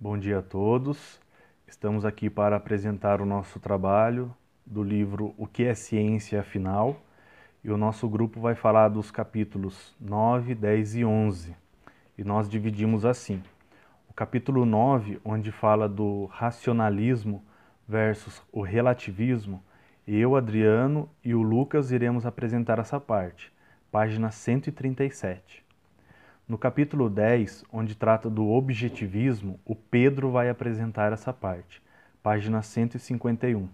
Bom dia a todos. Estamos aqui para apresentar o nosso trabalho do livro O que é Ciência Afinal? E o nosso grupo vai falar dos capítulos 9, 10 e 11. E nós dividimos assim. O capítulo 9, onde fala do racionalismo versus o relativismo, eu, Adriano e o Lucas iremos apresentar essa parte, página 137. No capítulo 10, onde trata do objetivismo, o Pedro vai apresentar essa parte, página 151.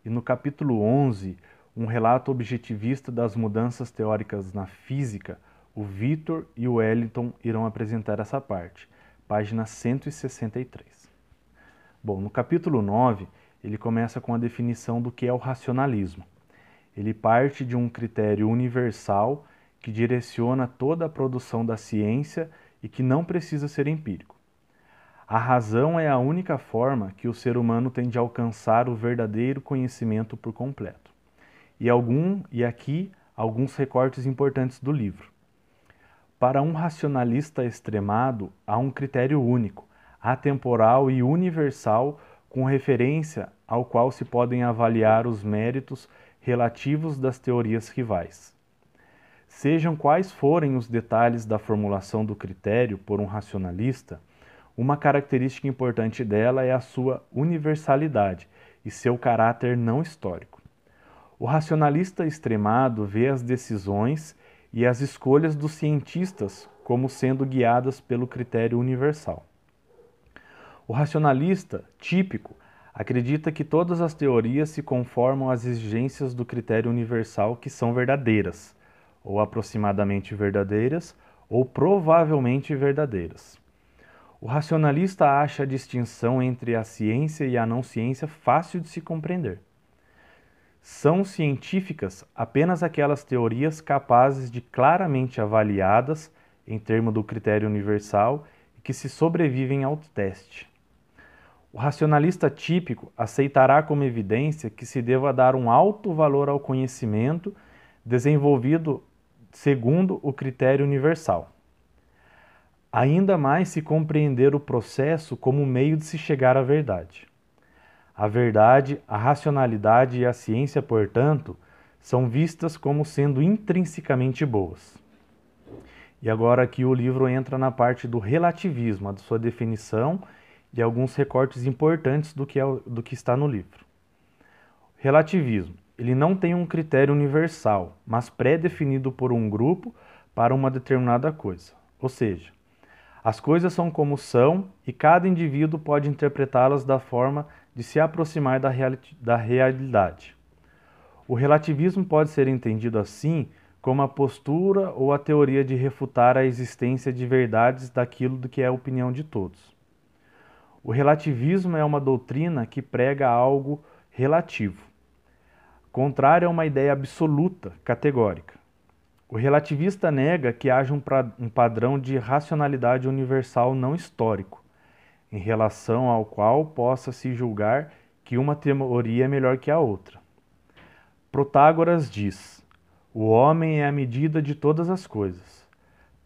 E no capítulo 11, um relato objetivista das mudanças teóricas na física, o Vitor e o Wellington irão apresentar essa parte, página 163. Bom, no capítulo 9, ele começa com a definição do que é o racionalismo. Ele parte de um critério universal que direciona toda a produção da ciência e que não precisa ser empírico. A razão é a única forma que o ser humano tem de alcançar o verdadeiro conhecimento por completo. E aqui alguns recortes importantes do livro. Para um racionalista extremado, há um critério único, atemporal e universal, com referência ao qual se podem avaliar os méritos relativos das teorias rivais. Sejam quais forem os detalhes da formulação do critério por um racionalista, uma característica importante dela é a sua universalidade e seu caráter não histórico. O racionalista extremado vê as decisões e as escolhas dos cientistas como sendo guiadas pelo critério universal. O racionalista típico acredita que todas as teorias se conformam às exigências do critério universal que são verdadeiras, ou aproximadamente verdadeiras, ou provavelmente verdadeiras. O racionalista acha a distinção entre a ciência e a não ciência fácil de se compreender. São científicas apenas aquelas teorias capazes de claramente avaliadas em termos do critério universal e que se sobrevivem ao teste. O racionalista típico aceitará como evidência que se deva dar um alto valor ao conhecimento desenvolvido segundo o critério universal. Ainda mais se compreender o processo como meio de se chegar à verdade. A verdade, a racionalidade e a ciência, portanto, são vistas como sendo intrinsecamente boas. E agora aqui o livro entra na parte do relativismo, a sua definição e alguns recortes importantes do que está no livro. Relativismo. Ele não tem um critério universal, mas pré-definido por um grupo para uma determinada coisa. Ou seja, as coisas são como são e cada indivíduo pode interpretá-las da forma de se aproximar da realidade. O relativismo pode ser entendido assim como a postura ou a teoria de refutar a existência de verdades daquilo do que é a opinião de todos. O relativismo é uma doutrina que prega algo relativo, contrário a uma ideia absoluta, categórica. O relativista nega que haja um padrão de racionalidade universal não histórico, em relação ao qual possa se julgar que uma teoria é melhor que a outra. Protágoras diz: o homem é a medida de todas as coisas.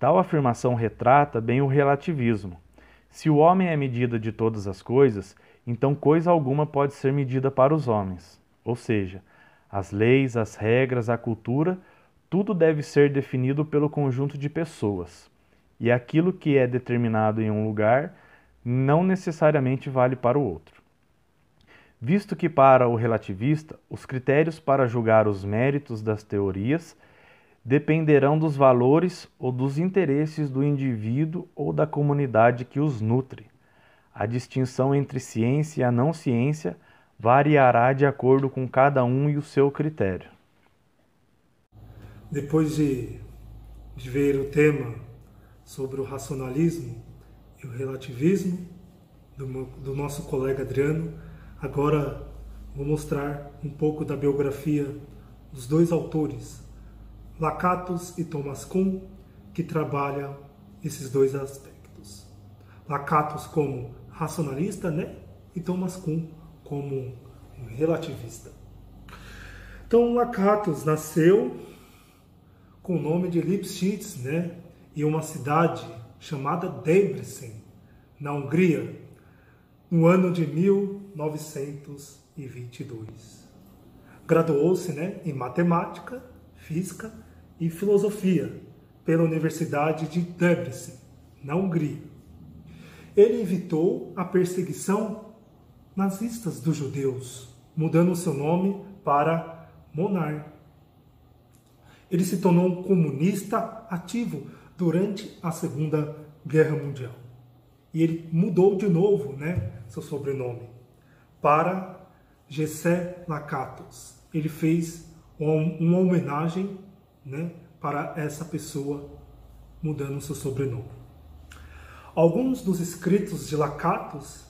Tal afirmação retrata bem o relativismo. Se o homem é a medida de todas as coisas, então coisa alguma pode ser medida para os homens, ou seja, as leis, as regras, a cultura, tudo deve ser definido pelo conjunto de pessoas, e aquilo que é determinado em um lugar não necessariamente vale para o outro. Visto que para o relativista, os critérios para julgar os méritos das teorias dependerão dos valores ou dos interesses do indivíduo ou da comunidade que os nutre. A distinção entre ciência e a não ciência variará de acordo com cada um e o seu critério. Depois de ver o tema sobre o racionalismo e o relativismo do nosso colega Adriano, agora vou mostrar um pouco da biografia dos dois autores, Lakatos e Thomas Kuhn, que trabalham esses dois aspectos. Lakatos como racionalista, e Thomas Kuhn como um relativista. Então, Lakatos nasceu com o nome de Lipschitz, em uma cidade chamada Debrecen, na Hungria, no ano de 1922. Graduou-se, em matemática, física e filosofia pela Universidade de Debrecen, na Hungria. Ele evitou a perseguição nazista dos judeus, mudando seu nome para Monar. Ele se tornou um comunista ativo durante a Segunda Guerra Mundial. E ele mudou de novo, seu sobrenome para Gessé Lakatos. Ele fez uma homenagem, para essa pessoa, mudando seu sobrenome. Alguns dos escritos de Lakatos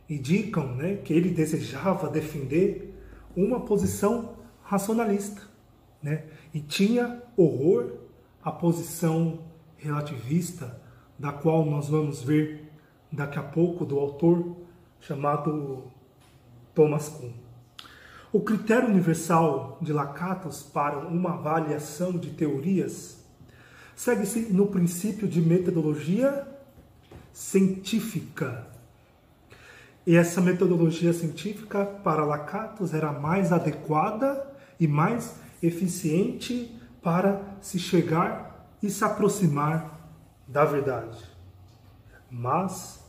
indicam, que ele desejava defender uma posição racionalista, e tinha horror à posição relativista, da qual nós vamos ver daqui a pouco, do autor chamado Thomas Kuhn. O critério universal de Lakatos para uma avaliação de teorias segue-se no princípio de metodologia científica. E essa metodologia científica para Lakatos era mais adequada e mais eficiente para se chegar e se aproximar da verdade. Mas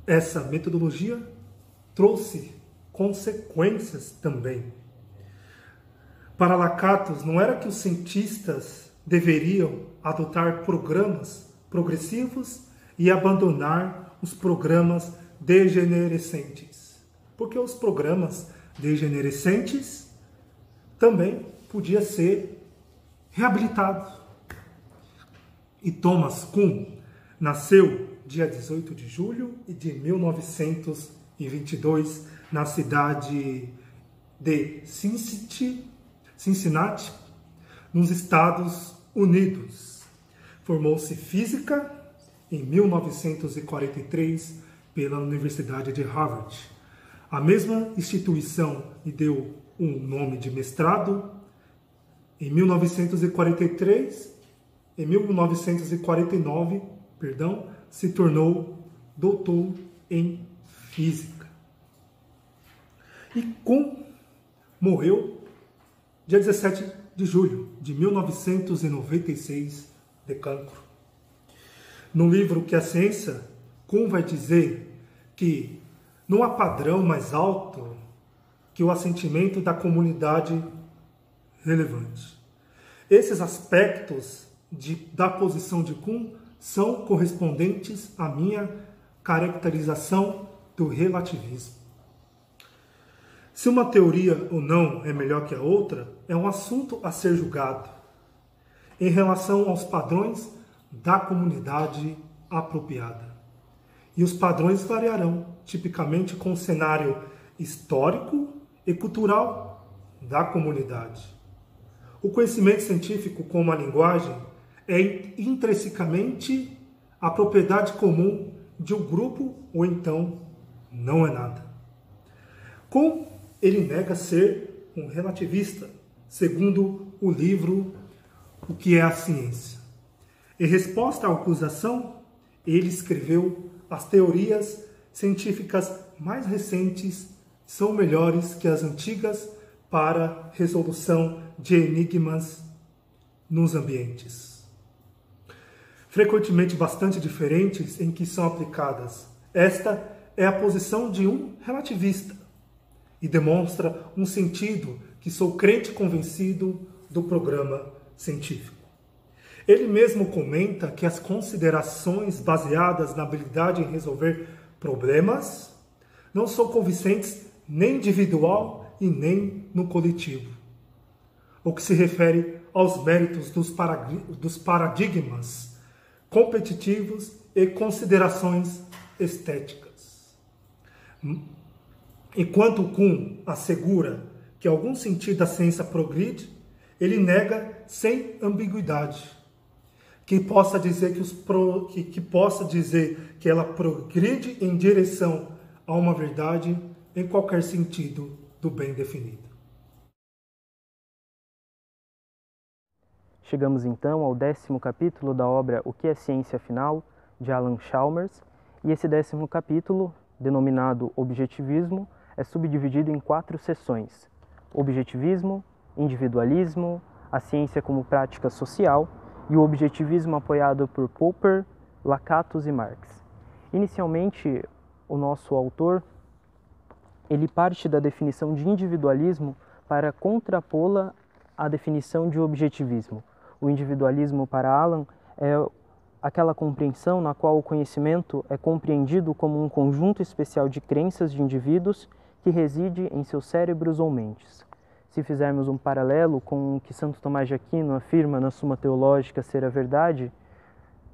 essa metodologia trouxe consequências também. Para Lakatos, não era que os cientistas deveriam adotar programas progressivos e abandonar os programas degenerescentes, porque os programas degenerescentes também podiam ser reabilitados. E Thomas Kuhn nasceu dia 18 de julho de 1922 na cidade de Cincinnati, nos Estados Unidos. Formou-se física em 1943 pela Universidade de Harvard. A mesma instituição lhe deu um nome de mestrado. Em 1949, se tornou doutor em física. E Kuhn morreu dia 17 de julho de 1996 de cancro. No livro Que é a Ciência, Kuhn vai dizer que não há padrão mais alto que o assentimento da comunidade relevante. Esses aspectos da posição de Kuhn são correspondentes à minha caracterização do relativismo. Se uma teoria ou não é melhor que a outra, é um assunto a ser julgado em relação aos padrões da comunidade apropriada. E os padrões variarão, tipicamente com o cenário histórico e cultural da comunidade. O conhecimento científico, como a linguagem, é intrinsecamente a propriedade comum de um grupo ou então não é nada. Kuhn, ele nega ser um relativista, segundo o livro O que é a Ciência. Em resposta à acusação, ele escreveu: as teorias científicas mais recentes são melhores que as antigas para resolução de enigmas nos ambientes, frequentemente bastante diferentes em que são aplicadas. Esta é a posição de um relativista e demonstra um sentido que sou crente convencido do programa científico. Ele mesmo comenta que as considerações baseadas na habilidade em resolver problemas não são convincentes nem individual e nem no coletivo. O que se refere aos méritos dos paradigmas competitivos e considerações estéticas. Enquanto Kuhn assegura que algum sentido da ciência progride, ele nega sem ambiguidade que possa dizer que ela progride em direção a uma verdade em qualquer sentido do bem definido. Chegamos então ao 10º capítulo da obra O que é Ciência Afinal, de Alan Chalmers, e esse 10º capítulo denominado objetivismo, é subdividido em 4 seções: objetivismo, individualismo, a ciência como prática social e o objetivismo apoiado por Popper, Lakatos e Marx. Inicialmente, o nosso autor ele parte da definição de individualismo para contrapô-la à definição de objetivismo. O individualismo para Alan é aquela compreensão na qual o conhecimento é compreendido como um conjunto especial de crenças de indivíduos que reside em seus cérebros ou mentes. Se fizermos um paralelo com o que Santo Tomás de Aquino afirma na Suma Teológica ser a verdade,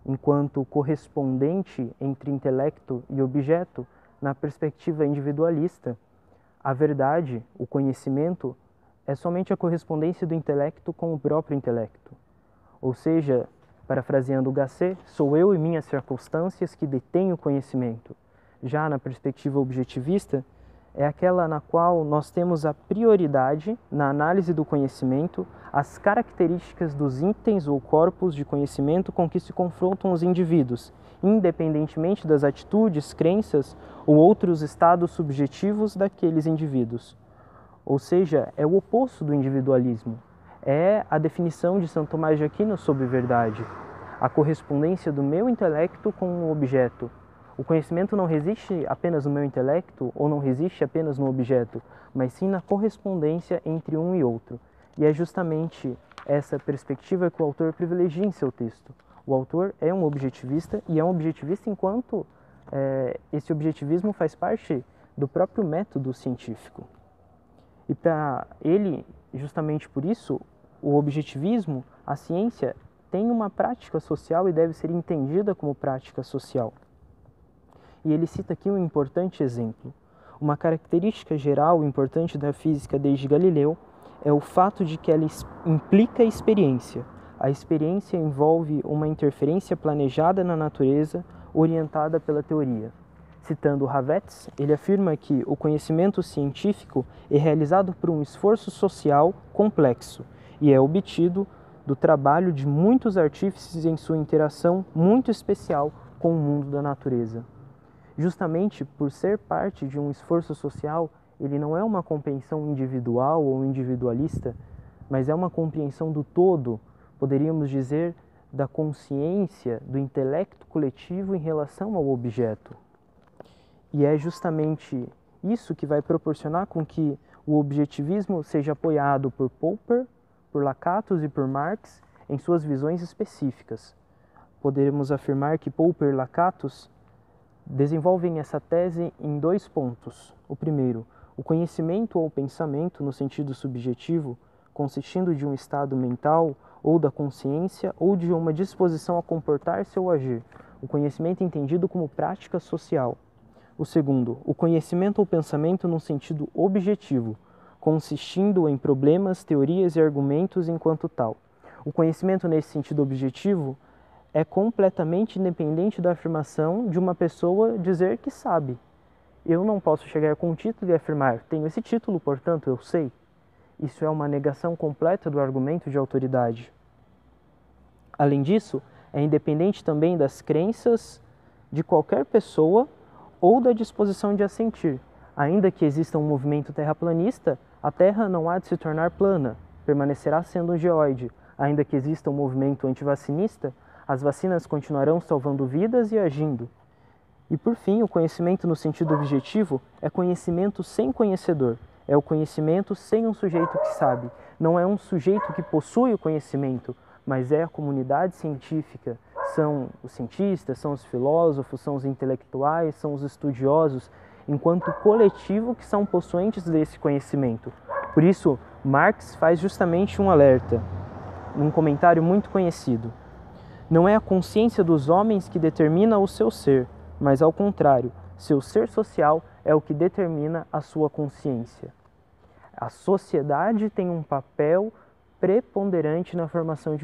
enquanto correspondente entre intelecto e objeto, na perspectiva individualista, a verdade, o conhecimento, é somente a correspondência do intelecto com o próprio intelecto. Ou seja, parafraseando Gasset, sou eu e minhas circunstâncias que detenho o conhecimento. Já na perspectiva objetivista, é aquela na qual nós temos a prioridade na análise do conhecimento, as características dos itens ou corpos de conhecimento com que se confrontam os indivíduos, independentemente das atitudes, crenças ou outros estados subjetivos daqueles indivíduos. Ou seja, é o oposto do individualismo. É a definição de Santo Tomás de Aquino sobre verdade, a correspondência do meu intelecto com o objeto. O conhecimento não resiste apenas no meu intelecto ou não resiste apenas no objeto, mas sim na correspondência entre um e outro. E é justamente essa perspectiva que o autor privilegia em seu texto. O autor é um objetivista e é um objetivista enquanto esse objetivismo faz parte do próprio método científico. E para ele, justamente por isso, o objetivismo, a ciência, tem uma prática social e deve ser entendida como prática social. E ele cita aqui um importante exemplo. Uma característica geral importante da física desde Galileu é o fato de que ela implica experiência. A experiência envolve uma interferência planejada na natureza, orientada pela teoria. Citando Havetz, ele afirma que o conhecimento científico é realizado por um esforço social complexo e é obtido do trabalho de muitos artífices em sua interação muito especial com o mundo da natureza. Justamente por ser parte de um esforço social, ele não é uma compreensão individual ou individualista, mas é uma compreensão do todo, poderíamos dizer, da consciência, do intelecto coletivo em relação ao objeto. E é justamente isso que vai proporcionar com que o objetivismo seja apoiado por Popper, por Lakatos e por Marx em suas visões específicas. Poderemos afirmar que Popper e Lakatos desenvolvem essa tese em 2 pontos. O primeiro, o conhecimento ou pensamento no sentido subjetivo, consistindo de um estado mental ou da consciência ou de uma disposição a comportar-se ou agir. O conhecimento entendido como prática social. O segundo, o conhecimento ou pensamento no sentido objetivo, consistindo em problemas, teorias e argumentos enquanto tal. O conhecimento nesse sentido objetivo é completamente independente da afirmação de uma pessoa dizer que sabe. Eu não posso chegar com um título e afirmar, tenho esse título, portanto eu sei. Isso é uma negação completa do argumento de autoridade. Além disso, é independente também das crenças de qualquer pessoa ou da disposição de assentir. Ainda que exista um movimento terraplanista, a Terra não há de se tornar plana, permanecerá sendo um geoide. Ainda que exista um movimento antivacinista, as vacinas continuarão salvando vidas e agindo. E por fim, o conhecimento no sentido objetivo é conhecimento sem conhecedor. É o conhecimento sem um sujeito que sabe. Não é um sujeito que possui o conhecimento, mas é a comunidade científica. São os cientistas, são os filósofos, são os intelectuais, são os estudiosos, enquanto coletivo que são possuentes desse conhecimento. Por isso, Marx faz justamente um alerta, num comentário muito conhecido. Não é a consciência dos homens que determina o seu ser, mas ao contrário, seu ser social é o que determina a sua consciência. A sociedade tem um papel preponderante na formação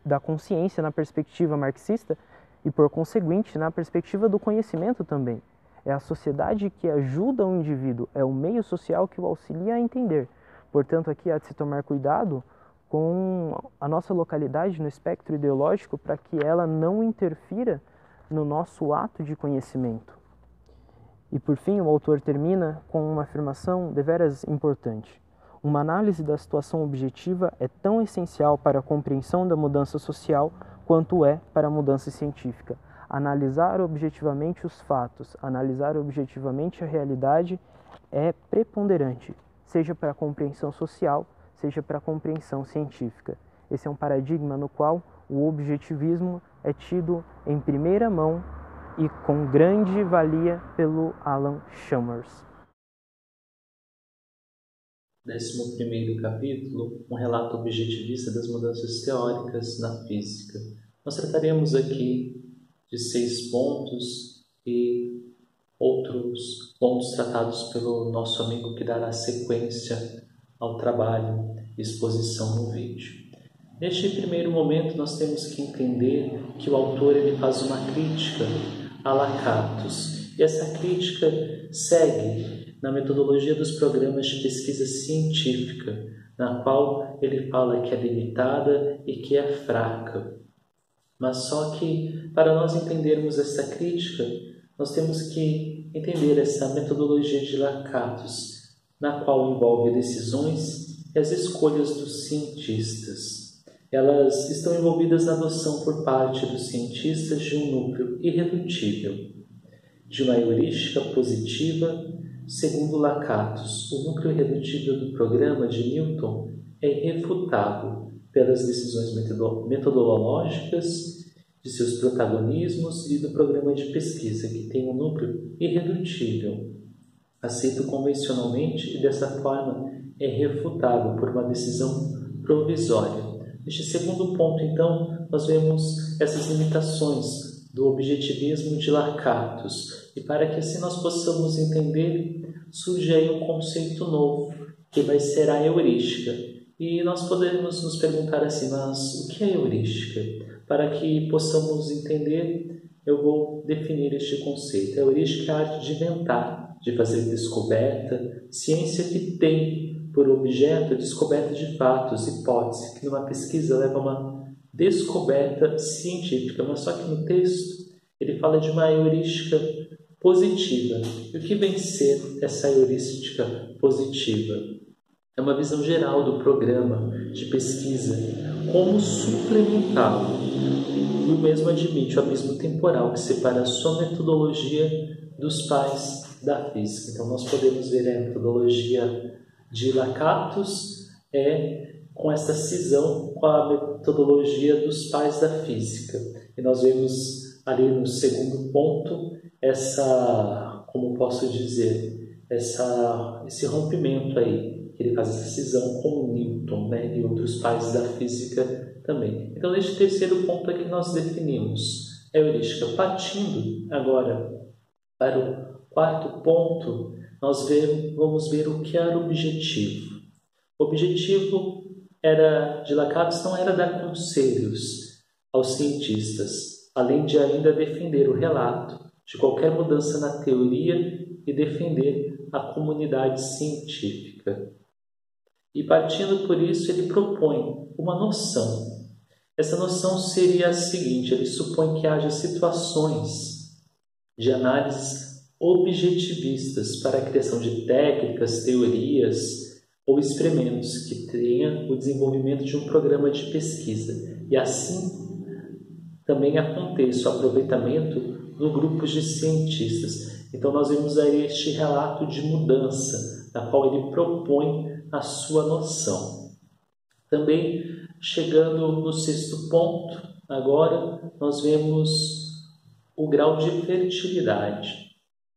da consciência na perspectiva marxista e, por conseguinte, na perspectiva do conhecimento também. É a sociedade que ajuda o indivíduo, é o meio social que o auxilia a entender. Portanto, aqui há de se tomar cuidado com a nossa localidade no espectro ideológico para que ela não interfira no nosso ato de conhecimento. E por fim, o autor termina com uma afirmação deveras importante. Uma análise da situação objetiva é tão essencial para a compreensão da mudança social quanto é para a mudança científica. Analisar objetivamente os fatos, analisar objetivamente a realidade é preponderante, seja para a compreensão social, seja para a compreensão científica. Esse é um paradigma no qual o objetivismo é tido em primeira mão e com grande valia pelo Alan Chalmers. 11º capítulo, um relato objetivista das mudanças teóricas na física. Nós trataremos aqui de 6 pontos e outros pontos tratados pelo nosso amigo que dará sequência ao trabalho e exposição no vídeo. Neste primeiro momento, nós temos que entender que o autor ele faz uma crítica a Lakatos. E essa crítica segue na metodologia dos programas de pesquisa científica, na qual ele fala que é limitada e que é fraca. Mas só que, para nós entendermos essa crítica, nós temos que entender essa metodologia de Lakatos, na qual envolve decisões e as escolhas dos cientistas. Elas estão envolvidas na adoção por parte dos cientistas de um núcleo irredutível, de uma heurística positiva. Segundo Lakatos, o núcleo irredutível do programa de Newton é irrefutável pelas decisões metodológicas de seus protagonismos e do programa de pesquisa, que tem um núcleo irredutível, aceito convencionalmente e dessa forma é irrefutável por uma decisão provisória. Neste segundo ponto, então, nós vemos essas limitações do objetivismo de Lakatos. E para que assim nós possamos entender, surge aí um conceito novo, que vai ser a heurística. E nós podemos nos perguntar assim, mas o que é heurística? Para que possamos entender, eu vou definir este conceito. A heurística é a arte de inventar, de fazer descoberta, ciência que tem por objeto a descoberta de fatos, hipótese, que numa pesquisa leva a uma descoberta científica. Mas só que no texto ele fala de uma heurística positiva. E o que vem ser essa heurística positiva? É uma visão geral do programa de pesquisa, como suplementá-lo. E o mesmo admite o abismo temporal que separa a sua metodologia dos pais da física. Então nós podemos ver a metodologia de Lakatos com essa cisão com a metodologia dos pais da física. E nós vemos ali no segundo ponto essa, como posso dizer, esse rompimento aí, que ele faz essa cisão com Newton, né, e outros pais da física também. Então, neste terceiro ponto aqui nós definimos a heurística. Partindo agora para o quarto ponto, nós vamos ver o que era o objetivo. O objetivo de Lakatos não era dar conselhos aos cientistas, além de ainda defender o relato de qualquer mudança na teoria e defender a comunidade científica. E partindo por isso, ele propõe uma noção. Essa noção seria a seguinte: ele supõe que haja situações de análises objetivistas para a criação de técnicas, teorias ou experimentos que tenham o desenvolvimento de um programa de pesquisa. E assim também aconteça o aproveitamento no grupo de cientistas. Então nós vemos aí este relato de mudança, na qual ele propõe a sua noção. Também, chegando no sexto ponto, agora nós vemos o grau de fertilidade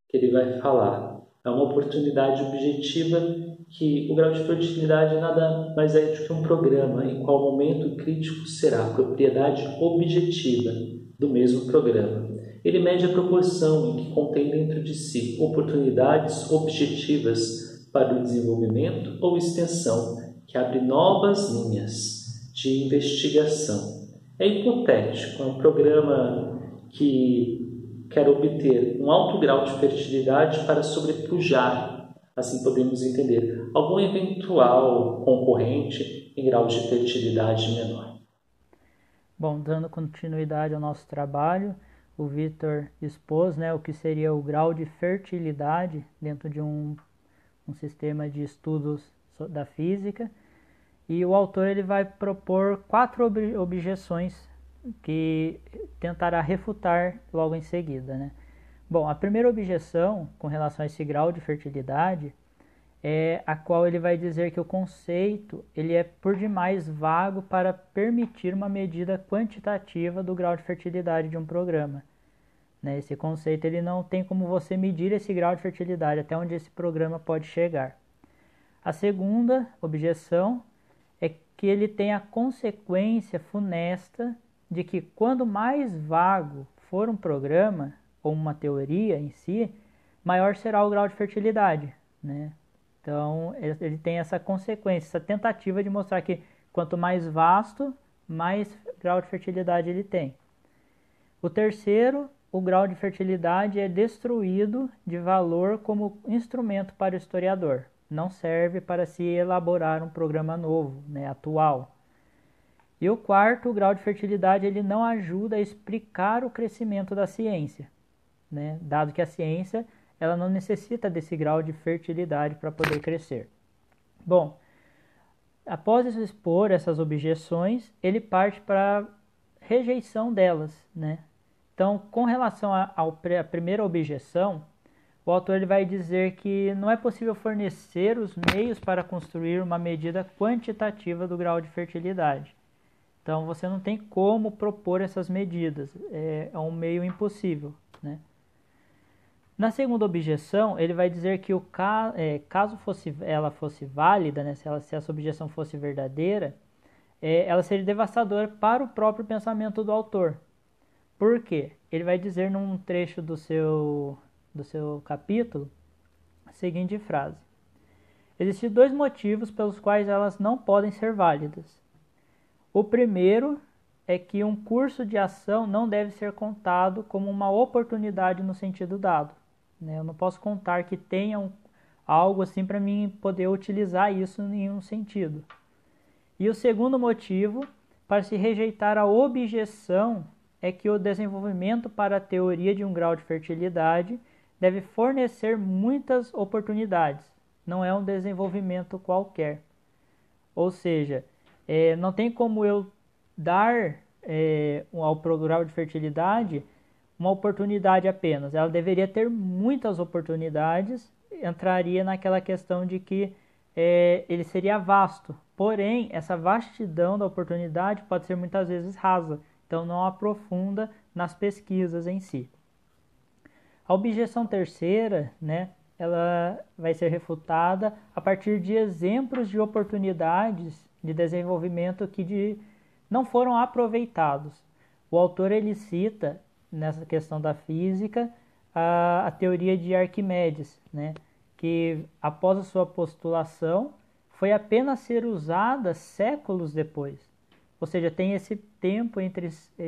que ele vai falar. É uma oportunidade objetiva que o grau de fertilidade nada mais é do que um programa em qual momento crítico será a propriedade objetiva do mesmo programa. Ele mede a proporção em que contém dentro de si oportunidades objetivas para o desenvolvimento ou extensão, que abre novas linhas de investigação. É hipotético, é um programa que quer obter um alto grau de fertilidade para sobrepujar, assim podemos entender, algum eventual concorrente em grau de fertilidade menor. Bom, dando continuidade ao nosso trabalho, o Victor expôs, né, o que seria o grau de fertilidade dentro de um sistema de estudos da física. E o autor ele vai propor 4 objeções que tentará refutar logo em seguida, né? Bom, a primeira objeção com relação a esse grau de fertilidade é a qual ele vai dizer que o conceito ele é por demais vago para permitir uma medida quantitativa do grau de fertilidade de um programa. Né? Esse conceito ele não tem como você medir esse grau de fertilidade, até onde esse programa pode chegar. A segunda objeção é que ele tem a consequência funesta de que quando mais vago for um programa, ou uma teoria em si, maior será o grau de fertilidade, né? Então, ele tem essa consequência, essa tentativa de mostrar que quanto mais vasto, mais grau de fertilidade ele tem. O terceiro, o grau de fertilidade é destruído de valor como instrumento para o historiador. Não serve para se elaborar um programa novo, né, atual. E o quarto, o grau de fertilidade, ele não ajuda a explicar o crescimento da ciência, né, dado que a ciência ela não necessita desse grau de fertilidade para poder crescer. Bom, após expor essas objeções, ele parte para a rejeição delas, né? Então, com relação à primeira objeção, o autor ele vai dizer que não é possível fornecer os meios para construir uma medida quantitativa do grau de fertilidade. Então, você não tem como propor essas medidas, é um meio impossível, né? Na segunda objeção, ele vai dizer que caso ela fosse válida, né, se essa objeção fosse verdadeira, ela seria devastadora para o próprio pensamento do autor. Por quê? Ele vai dizer num trecho do seu capítulo a seguinte frase: existem 2 motivos pelos quais elas não podem ser válidas. O primeiro é que um curso de ação não deve ser contado como uma oportunidade no sentido dado. Eu não posso contar que tenha algo assim para mim poder utilizar isso em nenhum sentido. E o segundo motivo para se rejeitar a objeção é que o desenvolvimento para a teoria de um grau de fertilidade deve fornecer muitas oportunidades, não é um desenvolvimento qualquer. Ou seja, não tem como eu dar ao grau de fertilidade uma oportunidade apenas. Ela deveria ter muitas oportunidades, entraria naquela questão de que ele seria vasto. Porém, essa vastidão da oportunidade pode ser muitas vezes rasa, então não aprofunda nas pesquisas em si. A objeção terceira, né, ela vai ser refutada a partir de exemplos de oportunidades de desenvolvimento que não foram aproveitados. O autor ele cita nessa questão da física a teoria de Arquimedes, né, que após a sua postulação foi apenas ser usada séculos depois. Ou seja, tem esse tempo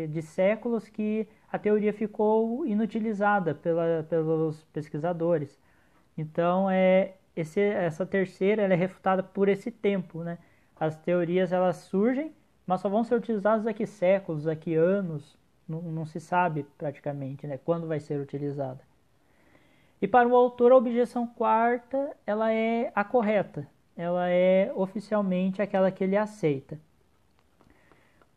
de séculos que a teoria ficou inutilizada pelos pesquisadores. Então, essa terceira ela é refutada por esse tempo, né? As teorias elas surgem, mas só vão ser utilizadas daqui séculos, daqui anos. Não se sabe praticamente, né, quando vai ser utilizada. E para o autor, a objeção quarta ela é a correta. Ela é oficialmente aquela que ele aceita.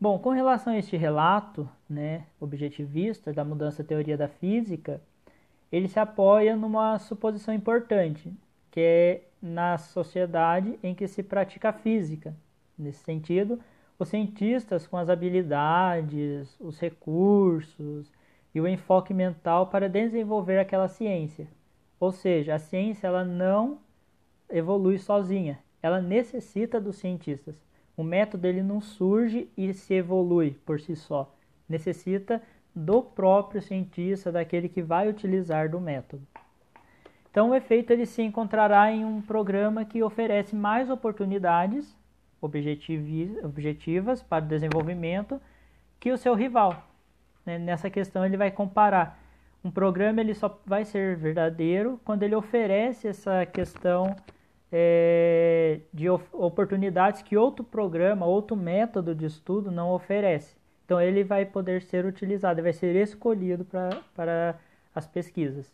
Bom, com relação a este relato, né, objetivista da mudança da teoria da física, ele se apoia numa suposição importante, que é na sociedade em que se pratica a física. Nesse sentido, os cientistas com as habilidades, os recursos e o enfoque mental para desenvolver aquela ciência. Ou seja, a ciência ela não evolui sozinha, ela necessita dos cientistas. O método ele não surge e se evolui por si só. Necessita do próprio cientista, daquele que vai utilizar do método. Então o efeito ele se encontrará em um programa que oferece mais oportunidades objetivas para o desenvolvimento que o seu rival. Nessa questão ele vai comparar. Um programa ele só vai ser verdadeiro quando ele oferece essa questão de oportunidades que outro programa, outro método de estudo não oferece. Então ele vai poder ser utilizado, ele vai ser escolhido para as pesquisas.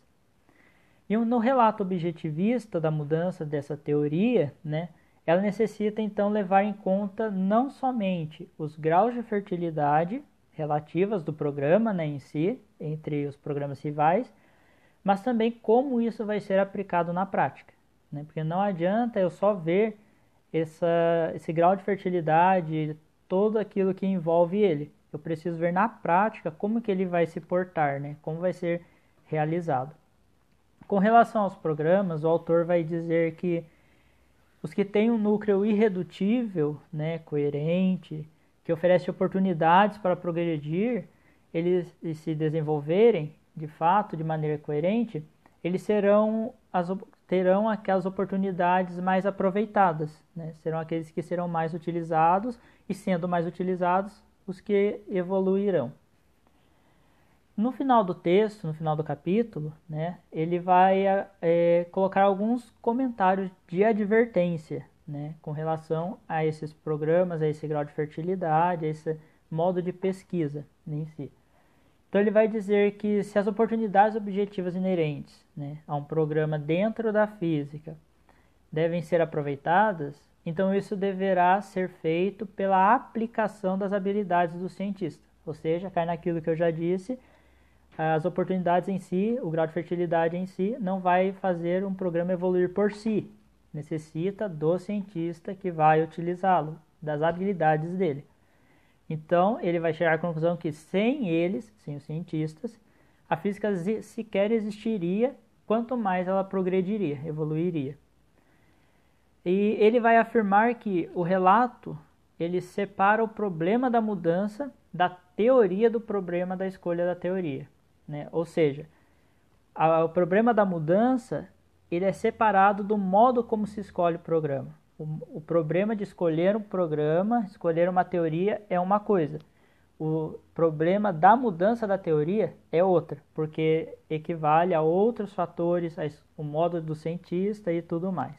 E no relato objetivista da mudança dessa teoria, né, ela necessita então levar em conta não somente os graus de fertilidade relativas do programa, né, em si, entre os programas rivais, mas também como isso vai ser aplicado na prática, né? Porque não adianta eu só ver esse grau de fertilidade, todo aquilo que envolve ele. Eu preciso ver na prática como que ele vai se portar, né? Como vai ser realizado. Com relação aos programas, o autor vai dizer que os que têm um núcleo irredutível, né, coerente, que oferece oportunidades para progredir, eles se desenvolverem, de fato, de maneira coerente, eles terão aquelas oportunidades mais aproveitadas, né? Serão aqueles que serão mais utilizados e, sendo mais utilizados, os que evoluirão. No final do texto, no final do capítulo, né, ele vai colocar alguns comentários de advertência, né, com relação a esses programas, a esse grau de fertilidade, a esse modo de pesquisa em si. Então ele vai dizer que se as oportunidades objetivas inerentes, né, a um programa dentro da física devem ser aproveitadas, então isso deverá ser feito pela aplicação das habilidades do cientista. Ou seja, cai naquilo que eu já disse, as oportunidades em si, o grau de fertilidade em si, não vai fazer um programa evoluir por si. Necessita do cientista que vai utilizá-lo, das habilidades dele. Então, ele vai chegar à conclusão que sem eles, sem os cientistas, a física sequer existiria, quanto mais ela progrediria, evoluiria. E ele vai afirmar que o relato, ele separa o problema da mudança da teoria do problema da escolha da teoria, né? Ou seja, o problema da mudança, ele é separado do modo como se escolhe o programa. O problema de escolher um programa, escolher uma teoria é uma coisa. O problema da mudança da teoria é outra, porque equivale a outros fatores, o modo do cientista e tudo mais.